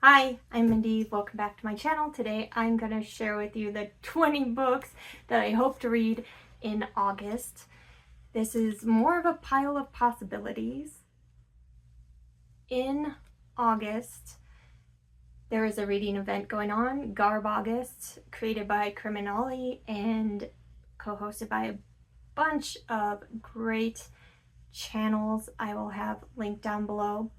Hi, I'm Mindy. Welcome back to my channel. Today I'm going to share with you the 20 books that I hope to read in August. This is more of a pile of possibilities. In August, there is a reading event going on, Garbaugust, created by Criminali and co-hosted by a bunch of great channels I will have linked down below.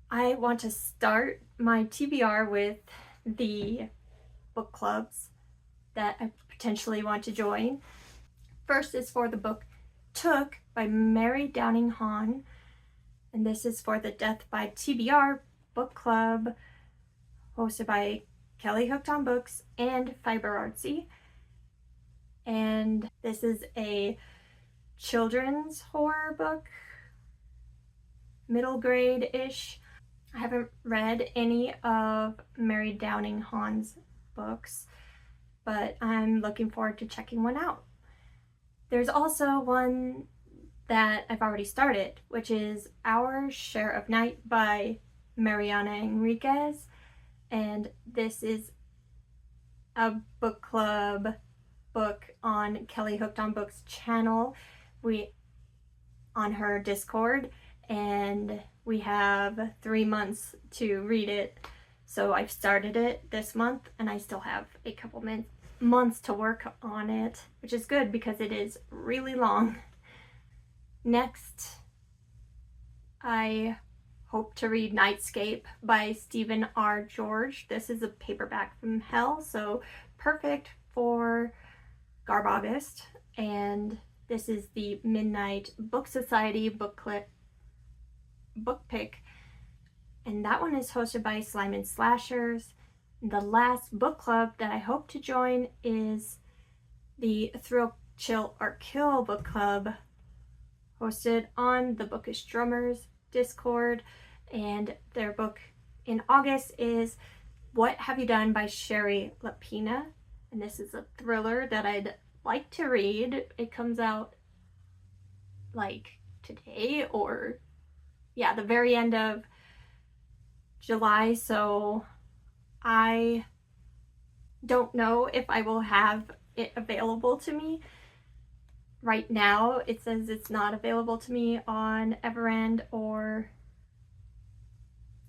I want to start my TBR with the book clubs that I potentially want to join. First is for the book Took by Mary Downing Hahn, and this is for the Death by TBR book club hosted by Kelly Hooked on Books and Fiber Artsy. And this is a children's horror book, middle grade-ish. I haven't read any of Mary Downing Hahn's books, but I'm looking forward to checking one out. There's also one that I've already started, which is Our Share of Night by Mariana Enriquez, and this is a book club book on Kelly Hooked on Books channel. On her Discord, and we have 3 months to read it. So I've started it this month and I still have a couple months to work on it, which is good because it is really long. Next, I hope to read Nightscape by Stephen R. George. This is a paperback from hell, so perfect for Garbaugust. And this is the Midnight Book Society book pick, and that one is hosted by Slime and Slashers. The last book club that I hope to join is the Thrill, Chill, or Kill book club hosted on the Bookish Drummers Discord, and their book in August is What Have You Done by Sherry Lapina, and this is a thriller that I'd like to read. It comes out like today, or yeah, the very end of July, so I don't know if I will have it available to me. Right now it says it's not available to me on Everend or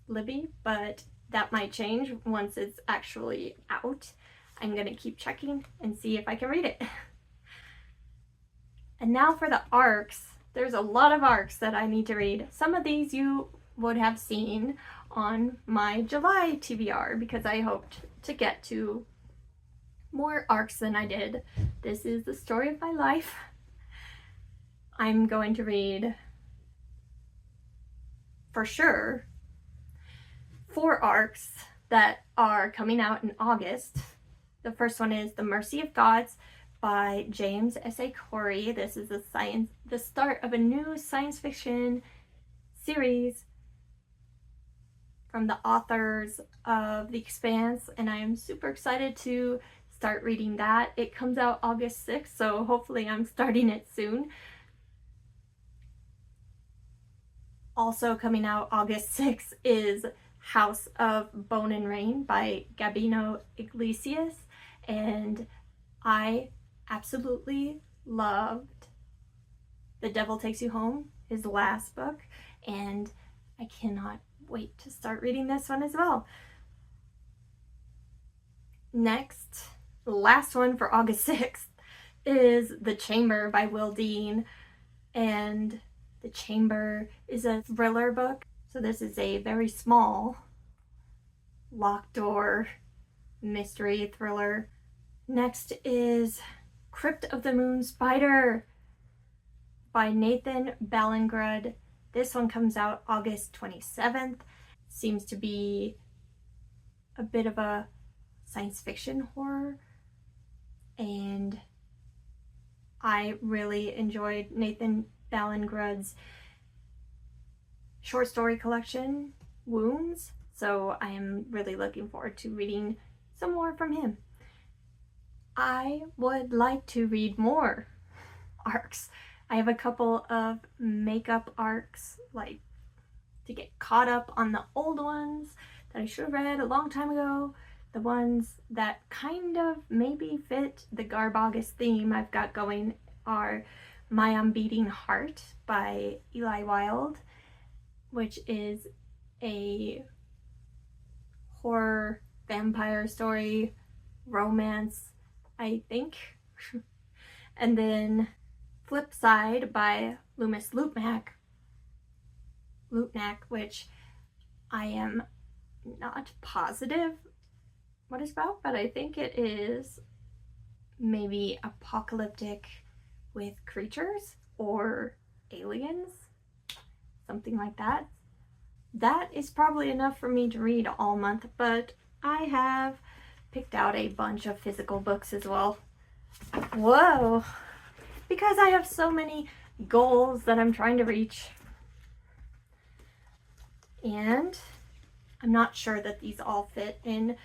Libby, but that might change once it's actually out. I'm gonna keep checking and see if I can read it. And now for the arcs. There's a lot of arcs that I need to read. Some of these you would have seen on my July TBR because I hoped to get to more arcs than I did. This is the story of my life. I'm going to read, for sure, 4 arcs that are coming out in August. The first one is The Mercy of Gods by James S.A. Corey. This is the start of a new science fiction series from the authors of The Expanse, and I am super excited to start reading that. It comes out August 6th, so hopefully I'm starting it soon. Also coming out August 6th is House of Bone and Rain by Gabino Iglesias, and I absolutely loved The Devil Takes You Home, his last book, and I cannot wait to start reading this one as well. Next, the last one for August 6th is The Chamber by Will Dean, and The Chamber is a thriller book. So this is a very small locked door mystery thriller. Next is Crypt of the Moon Spider by Nathan Ballingrud. This one comes out August 27th. Seems to be a bit of a science fiction horror, and I really enjoyed Nathan Ballingrud's short story collection, Wounds, so I am really looking forward to reading some more from him. I would like to read more arcs. I have a couple of makeup arcs, like to get caught up on the old ones that I should have read a long time ago. The ones that kind of maybe fit the Garbaugust theme I've got going are My Unbeating Heart by Eli Wilde, which is a horror vampire story romance, I think. And then Flipside by Loomis Lutnak, which I am not positive what it's about, but I think it is maybe apocalyptic with creatures or aliens, something like that. That is probably enough for me to read all month, but I have picked out a bunch of physical books as well. Whoa! Because I have so many goals that I'm trying to reach. And I'm not sure that these all fit in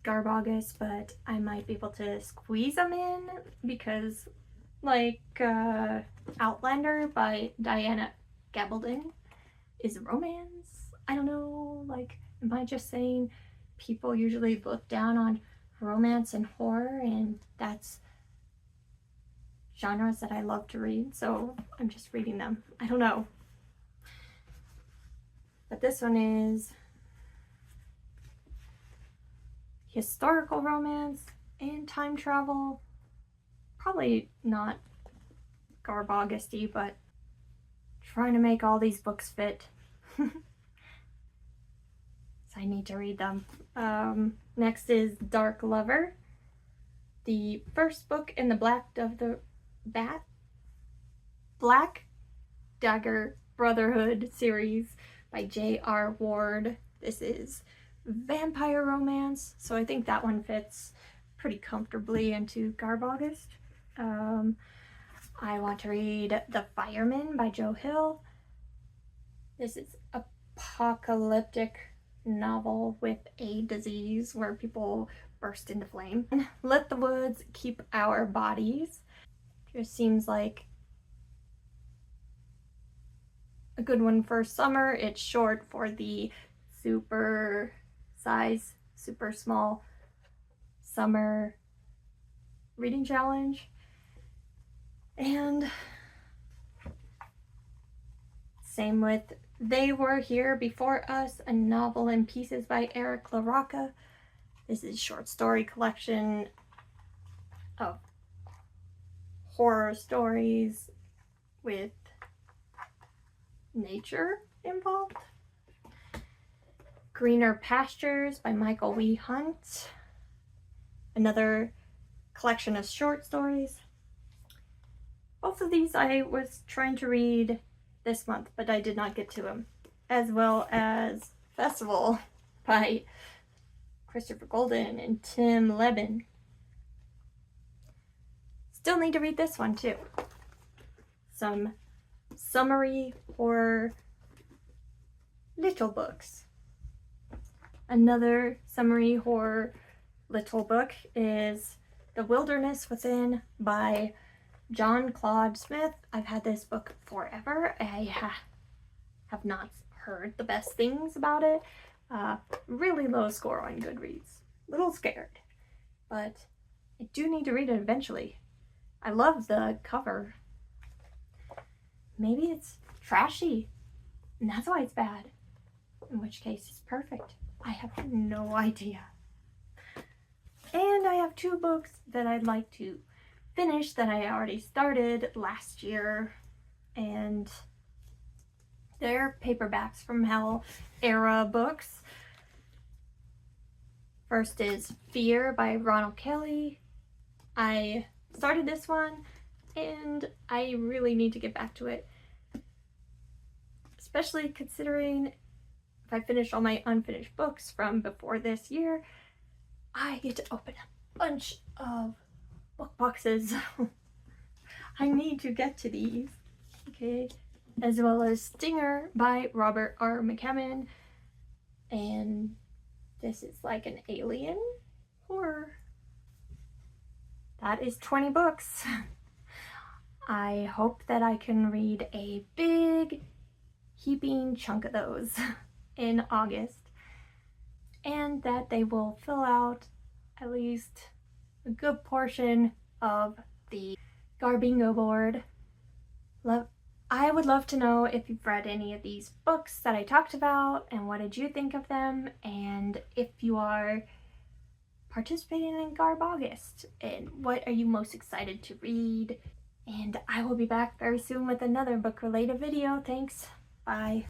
Garbaugust, but I might be able to squeeze them in because, like, Outlander by Diana Gabaldon is romance. I don't know, like, am I just saying people usually look down on romance and horror, and that's genres that I love to read, so I'm just reading them. I don't know. But this one is historical romance and time travel. Probably not Garbaugusty, but trying to make all these books fit. So I need to read them. Next is Dark Lover, the first book in the Black Dagger Brotherhood series by J.R. Ward. This is vampire romance, so I think that one fits pretty comfortably into Garbaugust. I want to read The Fireman by Joe Hill. This is apocalyptic novel with a disease where people burst into flame. Let the Woods Keep Our Bodies. Just seems like a good one for summer. It's short for the super small summer reading challenge. And same with They Were Here Before Us, a novel in pieces by Eric LaRocca. This is a short story collection of horror stories with nature involved. Greener Pastures by Michael W. Hunt, another collection of short stories. Both of these I was trying to read this month, but I did not get to them. As well as Festival by Christopher Golden and Tim Levin. Still need to read this one too. Some summary horror little books. Another summary horror little book is The Wilderness Within by John Claude Smith. I've had this book forever. I have not heard the best things about it. Really low score on Goodreads. Little scared, but I do need to read it eventually. I love the cover. Maybe it's trashy, and that's why it's bad. In which case, it's perfect. I have no idea. And I have 2 books that I'd like to finish that I already started last year, and they're Paperbacks from Hell era books. First is Fear by Ronald Kelly. I started this one and I really need to get back to it, especially considering if I finish all my unfinished books from before this year, I get to open a bunch of book boxes. I need to get to these. Okay. As well as Stinger by Robert R. McCammon. And this is like an alien horror. That is 20 books. I hope that I can read a big, heaping chunk of those in August, and that they will fill out at least a good portion of the Garbingo board. I would love to know if you've read any of these books that I talked about and what did you think of them, and if you are participating in Garbaugust and what are you most excited to read. And I will be back very soon with another book related video. Thanks. Bye.